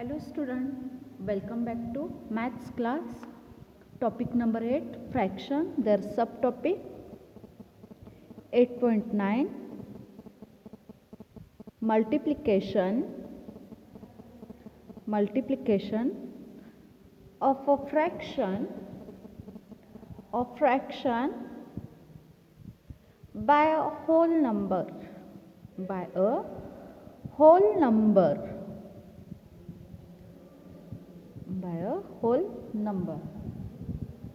Hello student, welcome back to maths class. Topic number 8, fraction, their subtopic 8.9, multiplication of a fraction by a whole number, by a whole number.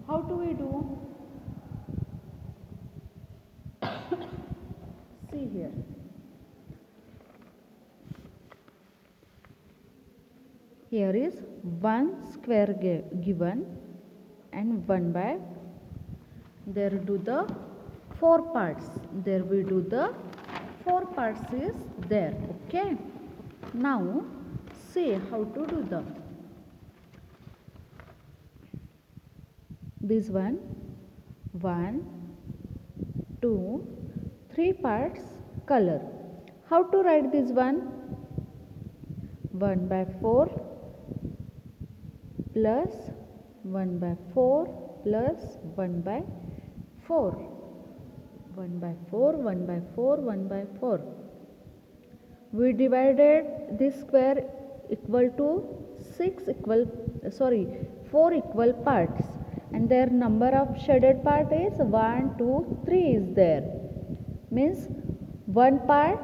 How do we do? See here. Here is 1 square given and 1 by. There do the 4 parts. There we do the 4 parts is there. Okay. Now see how to do the. This one, 2, 3 parts color. How to write this one? 1 by 4 plus 1 by 4 plus 1 by 4. 1 by 4, 1 by 4, 1 by 4. We divided this square equal to 4 equal parts. And their number of shaded part is 1, 2, 3 is there. Means one part,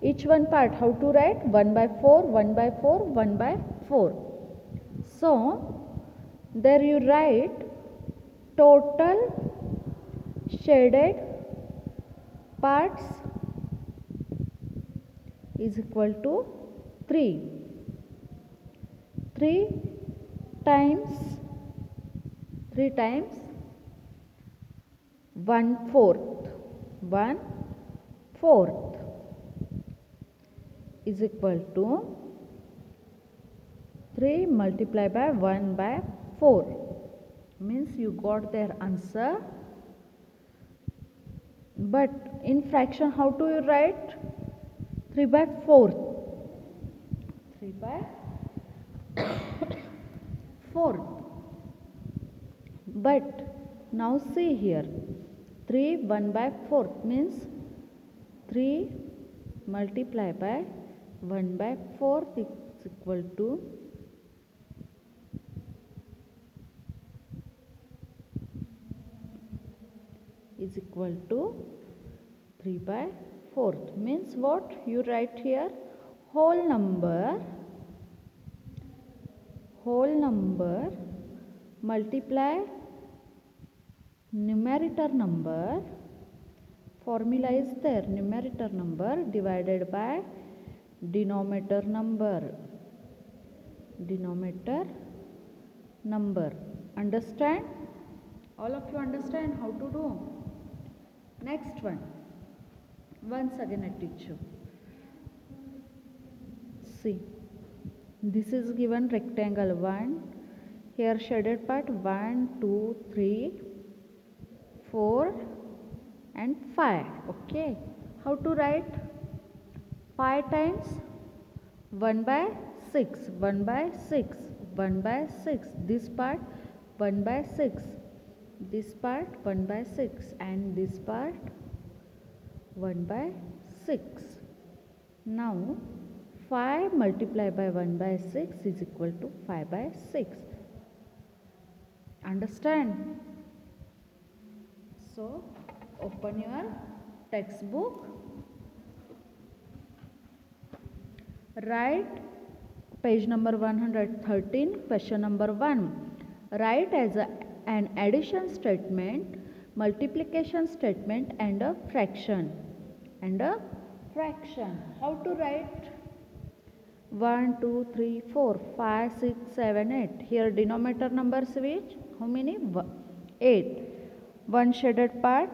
each one part, how to write? 1 by 4, 1 by 4, 1 by 4. So, there you write total shaded parts is equal to 3. 3 times 1/4. 1/4 is equal to 3 multiplied by 1 by 4. Means you got their answer. But in fraction, how do you write? 3 by 4. 3 by 4. But now see here, 3 1 by 4 means 3 multiplied by 1 by 4 is equal to 3 by 4. Means what? You write here whole number multiply numerator number, formula is there, numerator number divided by denominator number. Understand? All of you understand how to do? Next one. Once again I teach you. See, this is given rectangle 1. Here shaded part 1, 2, 3, 4 and 5. Okay. How to write? 5 times 1 by 6. 1 by 6. 1 by 6. This part 1 by 6. This part 1 by 6. And this part 1 by 6. Now 5 multiplied by 1 by 6 is equal to 5 by 6. Understand? So, open your textbook. Write page number 113, question number 1. Write as an addition statement, multiplication statement and a fraction. How to write? 1, 2, 3, 4, 5, 6, 7, 8. Here denominator numbers which? How many? 8. 1 shaded part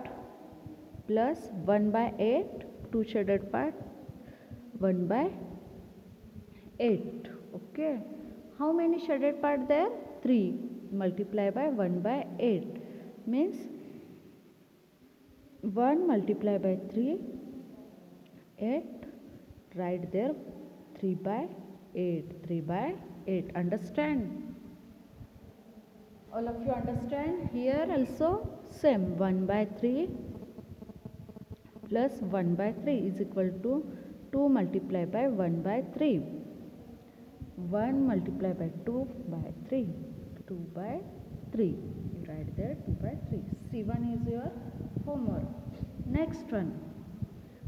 plus 1 by 8. 2 shaded part 1 by 8. Okay. How many shaded part there? 3 multiplied by 1 by 8. Means 1 multiplied by 3, 8. Write there 3 by 8. 3 by 8. Understand? All of you understand? Here also same. 1 by 3 plus 1 by 3 is equal to 2 multiplied by 1 by 3. 1 multiplied by 2 by 3. 2 by 3. You write there 2 by 3. C1 is your homework. Next one.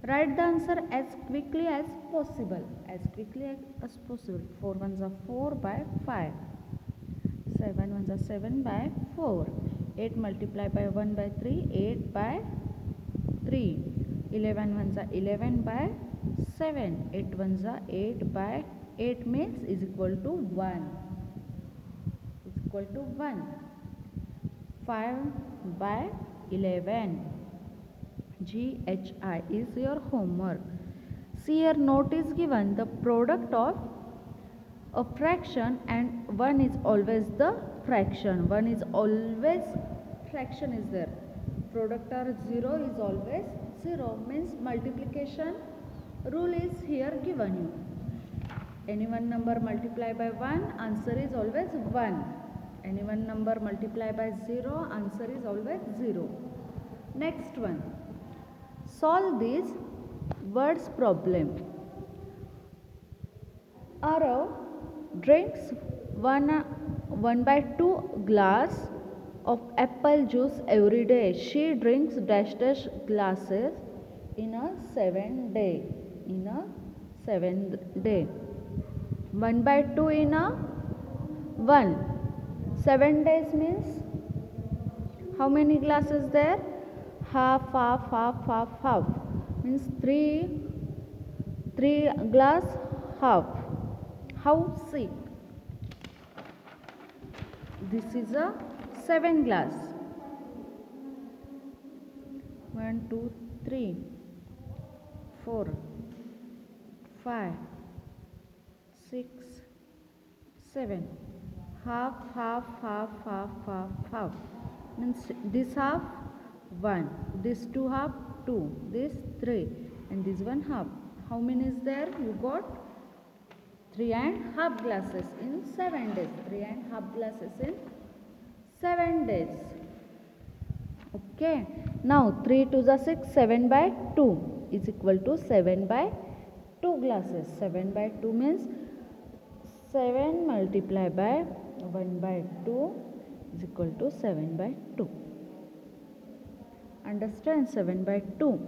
Write the answer as quickly as possible. As quickly as possible. 4 ones are 4 by 5. 7 ones are 7 by 4. 8 multiplied by 1 by 3. 8 by 3. 11 ones are 11 by 7. 8 ones are 8 by 8 means is equal to 1. Is equal to 1. 5 by 11. GHI is your homework. See, here note is given the product of a fraction and 1 is always the fraction. 1 is always fraction is there. Product or 0 is always 0 means multiplication rule is here given you. Any one number multiplied by 1, answer is always 1. Any one number multiplied by 0, answer is always 0. Next one. Solve this words problem. Arav drinks 1 by 2 glass of apple juice every day. She drinks dash dash glasses in a 7 day. In a 7th day. 1 by 2 in a 1. 7 days means how many glasses there? Half, half, half, half, half. Means 3 glass, half. How? See. This is a 7 glass. 1, 2, 3, 4, 5, 6, 7. Half, half, half, half, half, half. Means this half 1, this 2 half 2, this 3 and this 1 half. How many is there? You got 3.5 glasses in 7 days. 3.5 glasses in 7 days. Okay. Now 3 to the 6, 7 by 2 is equal to 7 by 2 glasses. 7 by 2 means 7 multiplied by 1 by 2 is equal to 7 by 2. Understand? 7 by 2.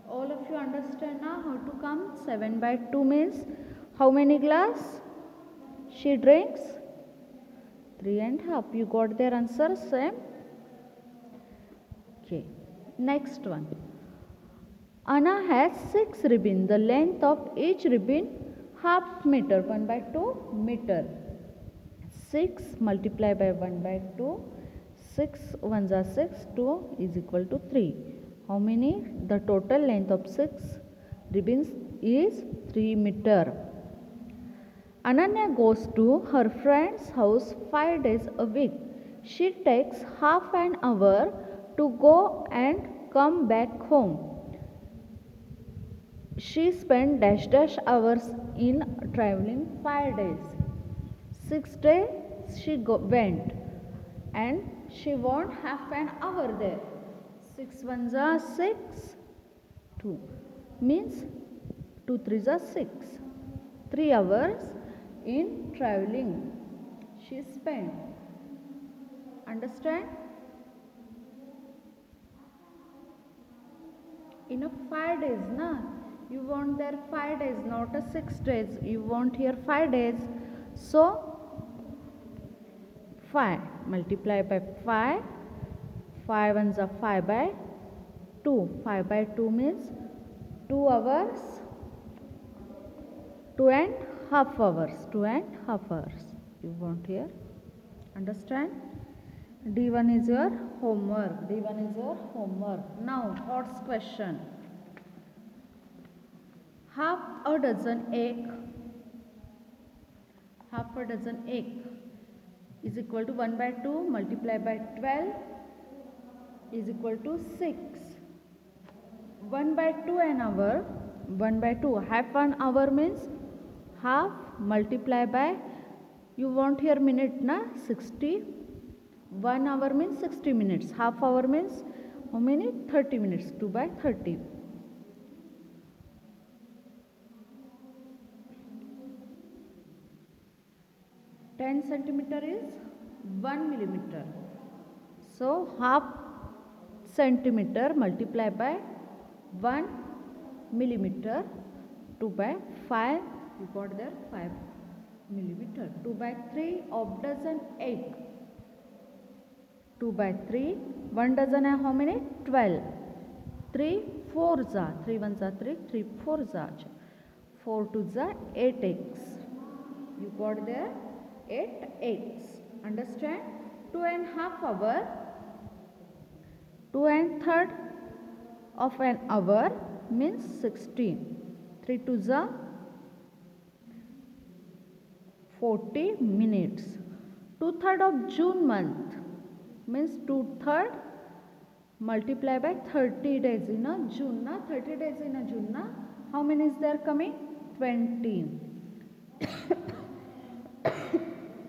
All of you understand now how to come? 7 by 2 means how many glass she drinks? 3.5. You got their answer? Same. Okay. Next one. Anna has 6 ribbons. The length of each ribbon half meter. 1 by 2 meter. 6 multiplied by 1 by 2. 6 ones are 6. 2 is equal to 3. How many? The total length of 6 ribbons is 3 meter. Ananya goes to her friend's house 5 days a week. She takes half an hour to go and come back home. She spent dash dash hours in traveling 5 days. 6 days she went and she won half an hour there. 6 ones are 6, 2 means 2 threes are 6. 3 hours in traveling she spent. Understand? In a 5 days, na? You want there 5 days, not a 6 days. You want here 5 days. So 5 multiplied by 5. 5 ones are 5 by 2. 5 by 2 means 2 hours. 2.5 hours. 2.5 hours. You want here. Understand? D1 is your homework. D1 is your homework. Now, what's question? Half a dozen egg is equal to 1 by 2 multiplied by 12 is equal to 6. 1 by 2 an hour. 1 by 2 half an hour means half multiply by, you want here minute na, 60. 1 hour means 60 minutes. Half hour means how many? 30 minutes. 2 by 30. 10 centimeter is 1 millimeter. So half centimeter multiply by 1 millimeter. 2 by 5, you got there 5 millimeter. 2 by 3, of dozen egg. 2 by 3, 1 dozen है how many? 12. 3 4 जा, 3 1 जा 3, 3 4 जा, 4 2 जा 8 eggs. You got there 8 eggs. Understand? 2.5 hour, 2 and third of an hour means 16. 3 2 जा 40 minutes. 2/3 of June month means 2/3 multiply by 30 days in a June na, 30 days in a June na, how many is there coming? 20.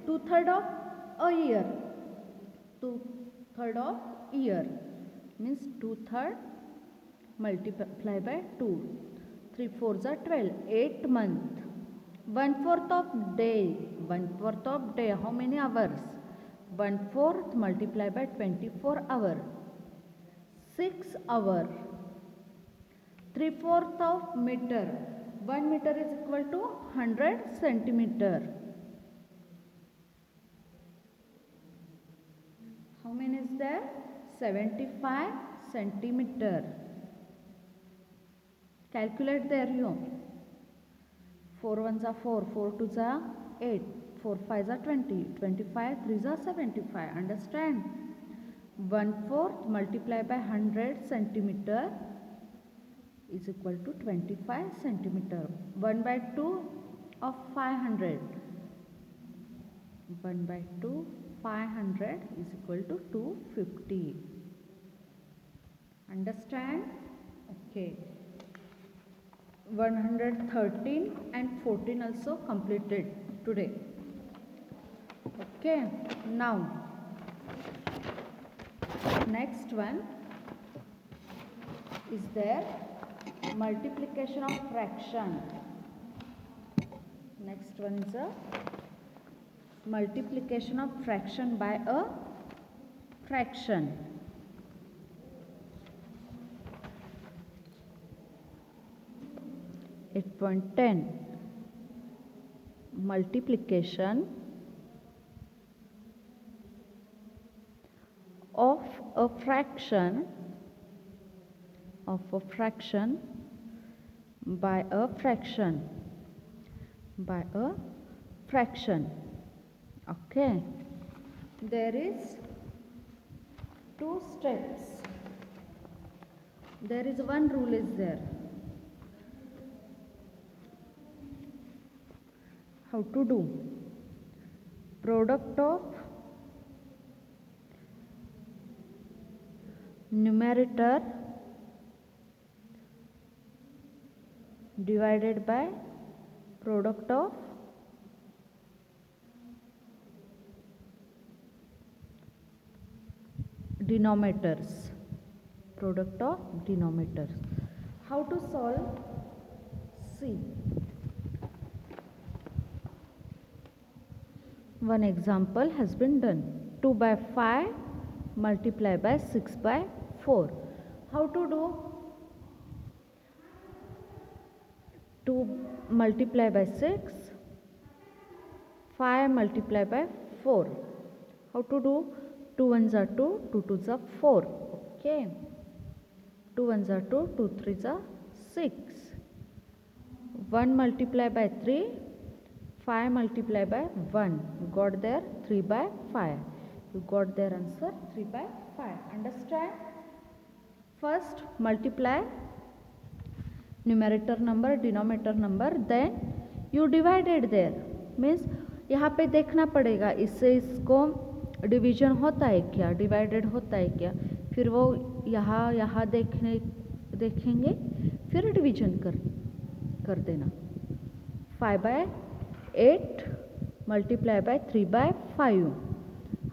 2/3 of a year, 2/3 of year means 2/3 multiply by 2, 3 4s are 12, 8 month. 1/4 of day, 1/4 of day, how many hours? 1/4 multiply by 24 hour, 6 hour. 3/4 of meter, 1 meter is equal to 100 centimeter. How many is there? 75 centimeter. Calculate there you. 4 1s are 4, 4 2s are 8, 4 5s are 20, 25 3s are 75. Understand? 1/4 multiply by 100 centimeter is equal to 25 centimeter. 1 by 2 of 500. 1 by 2 500 is equal to 250. Understand? Okay. 113 and 14 also completed today. Okay. Now next one is there multiplication of fraction. Next one is a multiplication of fraction by a fraction. Eight point 10 multiplication of a fraction by a fraction Okay, there is 2 steps. There is one rule is there. How to do? Product of numerator divided by product of denominators. Product of denominators. How to solve? See. One example has been done. 2 by 5 multiply by 6 by 4. How to do? 2 multiply by 6, 5 multiply by 4. How to do? 2 1s are 2, 2 2s are 4. Okay. 2 1s are 2, 2 3s are 6. 1 multiply by 3, 5 multiply by 1. You got there 3 by 5. You got their answer 3 by 5. Understand? First multiply numerator number, denominator number, then you divided there. Means यहाँ पे देखना पड़ेगा इससे इसको division होता है क्या, divided होता है क्या, फिर वो यहाँ देखेंगे फिर डिवीजन कर देना. 5 by 8 multiply by 3 by 5.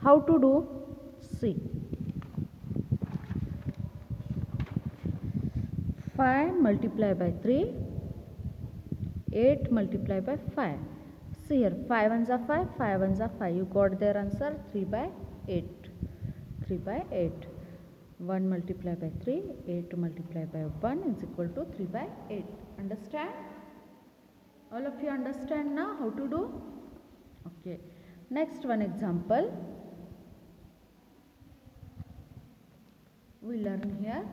How to do? See, 5 multiply by 3, 8 multiply by 5. See here, 5 ones are 5, 5 ones are 5. You got their answer 3 by 8. 3 by 8. 1 multiply by 3, 8 multiply by 1 is equal to 3 by 8. Understand? All of you understand now how to do? Okay. Next one example. We learn here.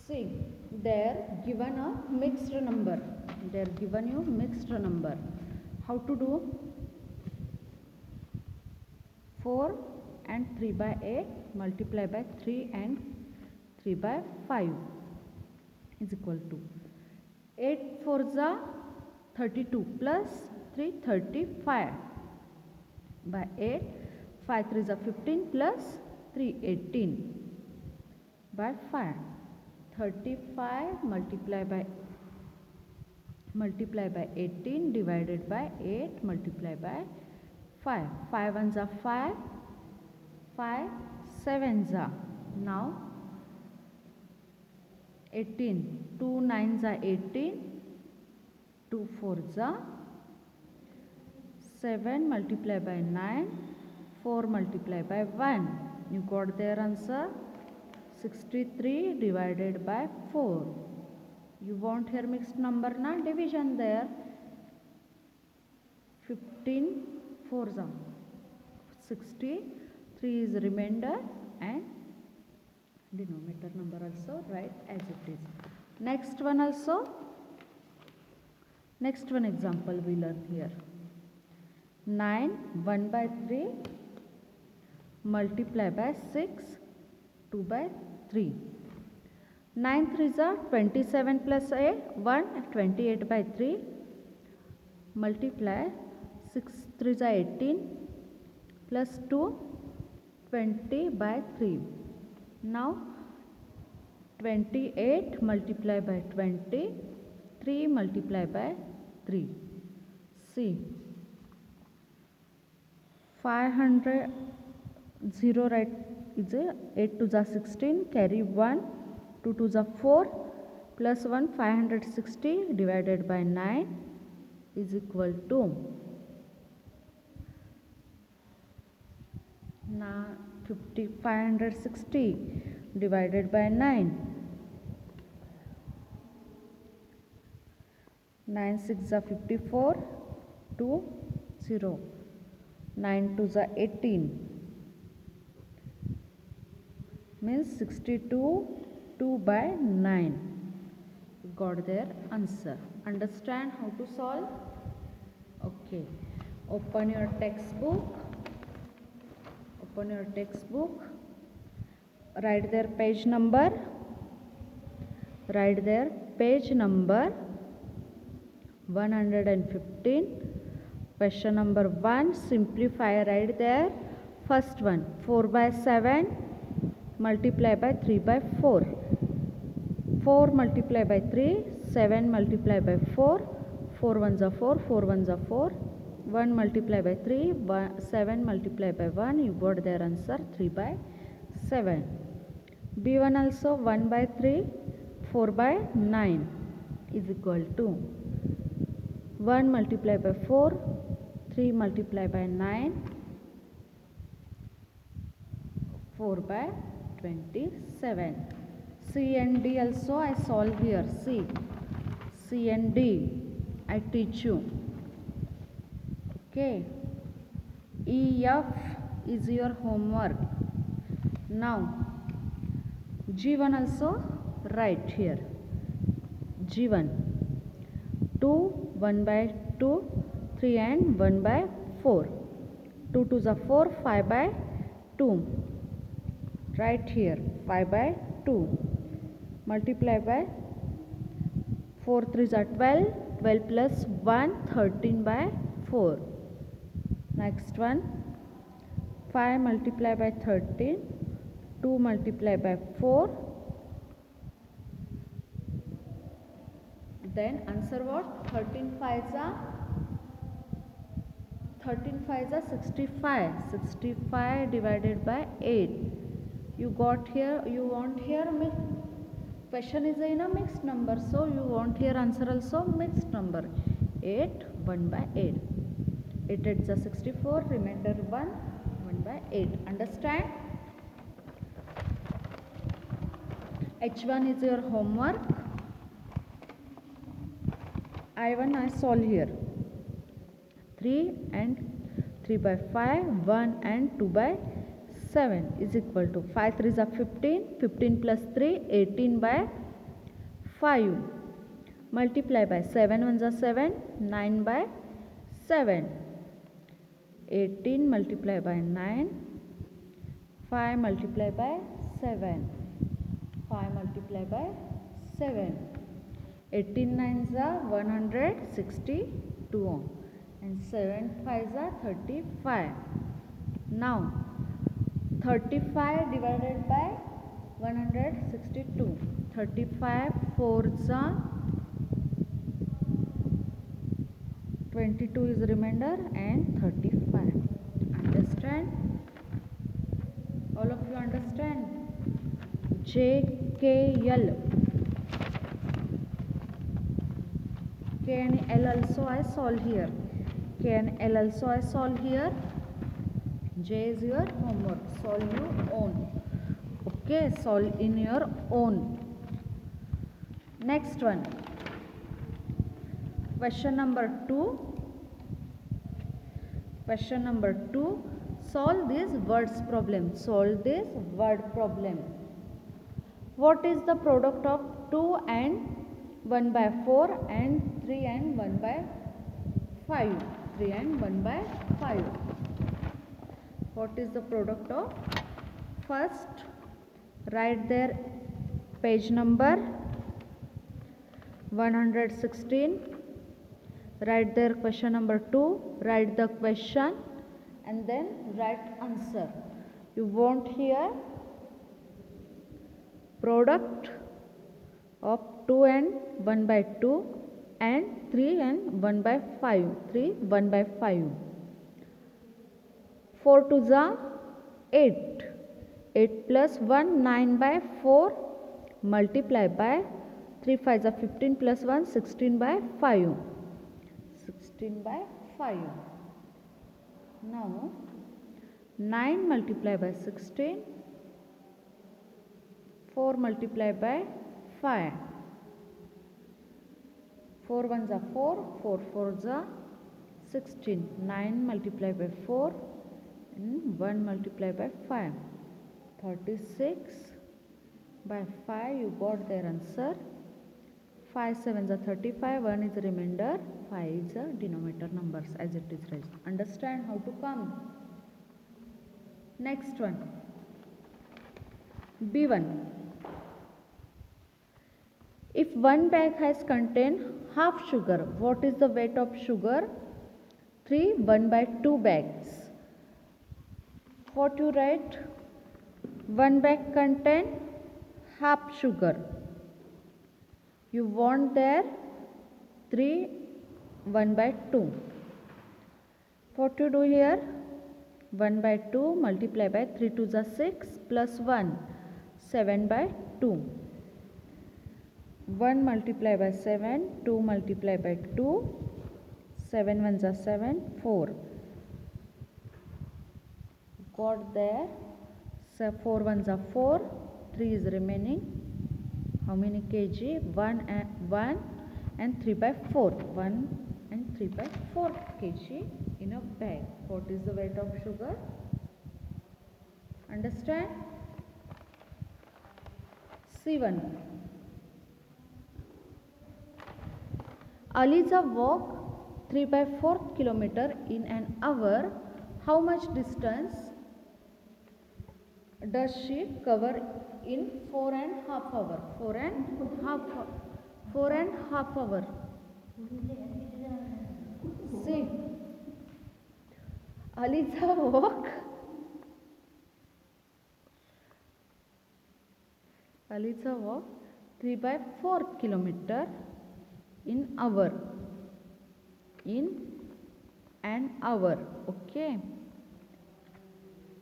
See, they're given a mixed number. They're given you mixed number. How to do? 4 and 3 by 8 multiply by 3 and 3 by 5 is equal to 8 4s are 32 plus 3 35 by 8, 5 3s are 15 plus 3 18 by 5. 35 multiply by 18 divided by 8 multiply by 5. 5 ones are 5, 5 sevens are now 18. 2 nines are 18, 2 fours are 7 multiply by 9, 4 multiply by 1. You got their answer 63 divided by 4. You want here mixed number na? Division there. 15 4s are 60, 3 is remainder and denominator number also write as it is. Next one also. Next one example we learn here. 9 1 by 3 multiply by 6 2 by 3. 9 3s are 27 plus 8 1 28 by 3 multiply 6 3s are 18 plus 2 20 by 3. Now 28 multiply by 20, 3 multiply by 3. See, 500 0 right is 8 to the 16, carry 1, 2 to the 4 plus 1 560 divided by 9 is equal to now 560 divided by 9. 9 6 are 54, 2 0. 9 2 are 18. Means 62 2 by 9. Got their answer. Understand how to solve? Okay. Open your textbook. Open your textbook. Write their page number. Write their page number 115. Question number 1. Simplify. Write there. First one. 4 by 7 multiply by 3 by 4. 4 multiply by 3, 7 multiply by 4, 4 ones are 4, 4 ones are 4, 1 multiply by 3, 7 multiply by 1, you got their answer 3 by 7. B1 also 1 by 3, 4 by 9 is equal to 1 multiply by 4, 3 multiply by 9, 4 by 27. C and D also I solve here. See, C and D I teach you. Okay. E F is your homework. Now G1 also write here. G1 2 1 by 2, 3 and 1 by 4. 2 2 is 4, 5 by 2. Right here 5 by 2. Multiply by 4 3s are 12, 12 plus 1 13 by 4. Next one 5 multiply by 13, 2 multiply by 4, Then answer what? 13 5s are 65. 65 divided by 8. You got here, you want here question is in a mixed number, so you want here answer also mixed number. 8 1 by 8. 8 8 is 64, remainder 1 by 8. Understand? H1 is your homework. I1 I solve here. 3 and 3 by 5, 1 and 2 by 7 is equal to 5 3 is 15, 15 plus 3, 18 by 5. Multiply by 7 1 is 7, 9 by 7. 18 multiply by 9, 5 multiply by 7. 5 multiply by 7. 18 9s are 162 ohm and 7 5s are 35. Now 35 divided by 162. 35 4s are 22 is remainder and 35. Understand? All of you understand? JKL. K and L also I solve here. K and L also I solve here. J is your homework. Solve your own. Okay, solve in your own. Next one. Question number 2. Question number 2. Solve this words problem. Solve this word problem. What is the product of 2 and 1 by 4 and 3 and 1 by 5? 3 and 1 by 5. What is the product of? First, write their page number 116. Write their question number 2. Write the question and then write answer. You want here product of 2 and 1 by 2 and 3 and 1 by 5. 3 1 by 5. 4 to the 8. 8 plus 1 9 by 4 multiply by 3 5 is 15 plus 1 16 by 5. 16 by 5. Now 9 multiply by 16. 4 multiply by 5. 4 ones are 4. 4 fours are 16. 9 multiply by 4 and 1 multiply by 5. 36 by 5. You got their answer. 5 7s are 35. 1 is the remainder. 5 is the denominator numbers as it is raised. Understand how to come? Next one. B1. If one bag has contained half sugar, what is the weight of sugar? 3 1 by 2 bags. What you write? One bag contain half sugar. You want there 3 1 by 2. What you do here? 1 by 2 multiply by 3 2 is 6 plus 1 7 by 2. 1 multiply by 7, 2 multiply by 2, 7 ones are 7, 4. Got there. So 4 ones are 4, 3 is remaining. How many kg? 1 and 3 by 4. 1 and 3 by 4 kg in a bag. What is the weight of sugar? Understand? C1. Aliza walk 3 by 4 kilometer in an hour. How much distance does she cover in 4.5 hours? 4.5 hours. See, Aliza walk 3 by 4 kilometer in hour, in an hour. Okay,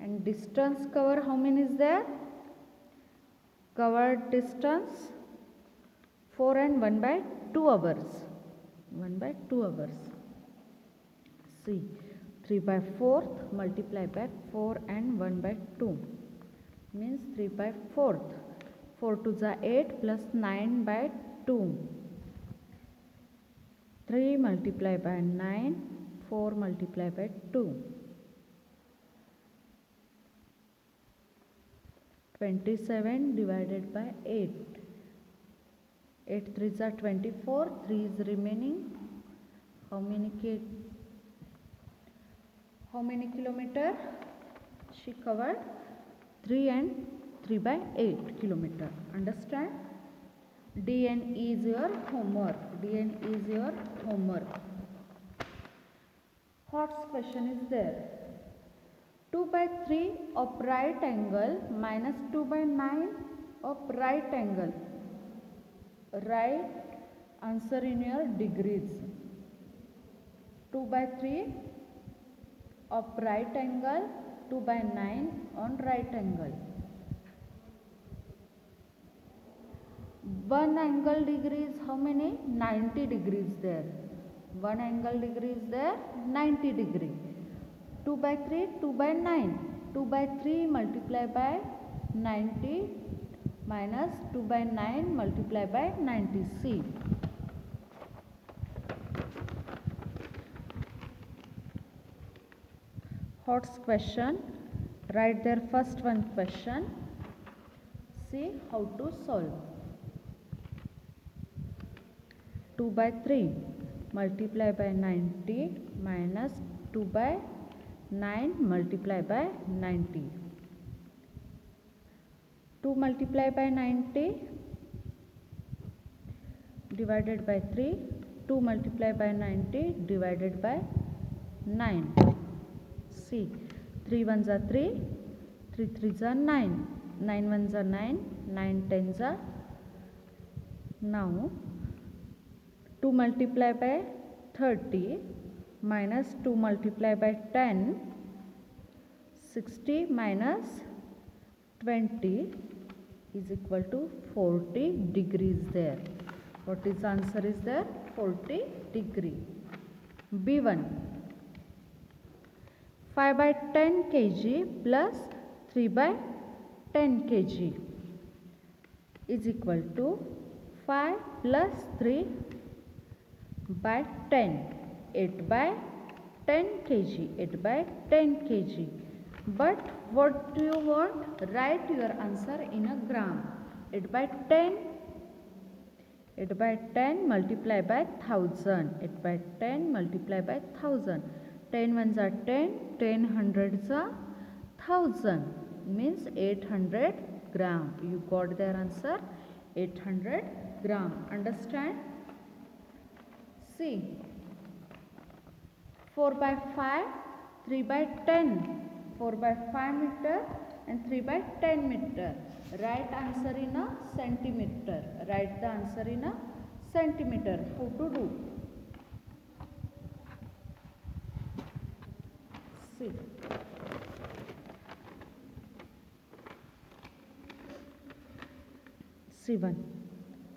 and distance cover, how many is there? Covered distance 4 and 1 by 2 hours. 1 by 2 hours. See, 3 by 4th multiplied by 4 and 1 by 2 means 3 by 4th. 4 to the 8 plus 9 by 2. 3 multiplied by 9, 4 multiplied by 2. 27 divided by 8. 8 3s are 24, 3 is remaining. How many kilometer she covered? 3 and 3 by 8 kilometer. Understand? D and E is your homework. D and E is your homework. What question is there? 2 by 3 of right angle minus 2 by 9 of right angle. Write answer in your degrees. 2 by 3 of right angle, 2 by 9 on right angle. One angle degree is how many? 90 degrees there. One angle degree is there, 90 degree. 2 by 3, 2 by 9. 2 by 3 multiplied by 90 minus 2 by 9 multiplied by 90. See. What's question? Write their first one question. See how to solve. 2 by 3 multiplied by 90 minus 2 by 9 multiplied by 90. 2 multiplied by 90 divided by 3. 2 multiplied by 90 divided by 9. See, 3 ones are 3, 3 threes are 9, 9 ones are 9, 9 tens are. Now 2 multiplied by 30 minus 2 multiplied by 10, 60 minus 20 is equal to 40 degrees there. What is the answer is there? 40 degree. B1. 5 by 10 kg plus 3 by 10 kg is equal to 5 plus 3 by 10. 8 by 10 kg. 8 by 10 kg. But what do you want? Write your answer in a gram. 8 by 10. 8 by 10 multiplied by 1000. 8 by 10 multiplied by 1000. 10 ones are 10. 10 hundreds are 1000. Means 800 gram. You got their answer. 800 gram. Understand? See. 4 by 5. 3 by 10. 4 by 5 meter and 3 by 10 meter. Write answer in a centimeter. Write the answer in a centimeter. How to do? See. C1.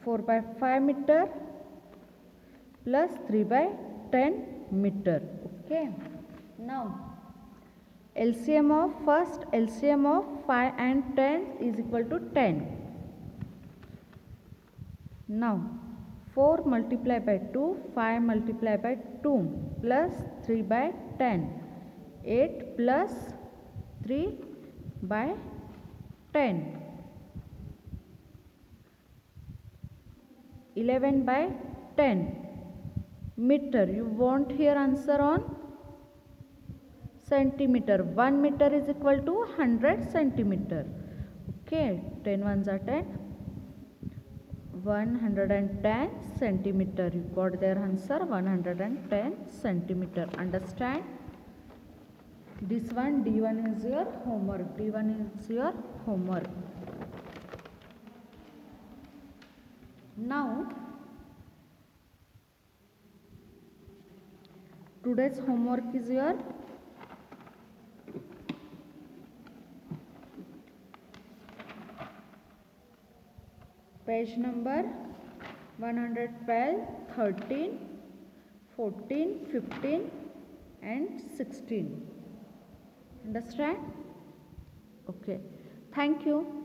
4 by 5 meter plus 3 by 10 meter. Okay. Now LCM of 5 and 10 is equal to 10. Now 4 multiplied by 2, 5 multiplied by 2 plus 3 by 10. 8 plus 3 by 10. 11 by 10 meter. You want here answer on centimeter. 1 meter is equal to 100 centimeter. Okay, 10 ones are 10. 110 centimeter. You got their answer. 110 centimeter. Understand? This one D1 is your homework. D1 is your homework. Now today's homework is your page number 112, 13, 14, 15 and 16. Understand? Okay. Thank you.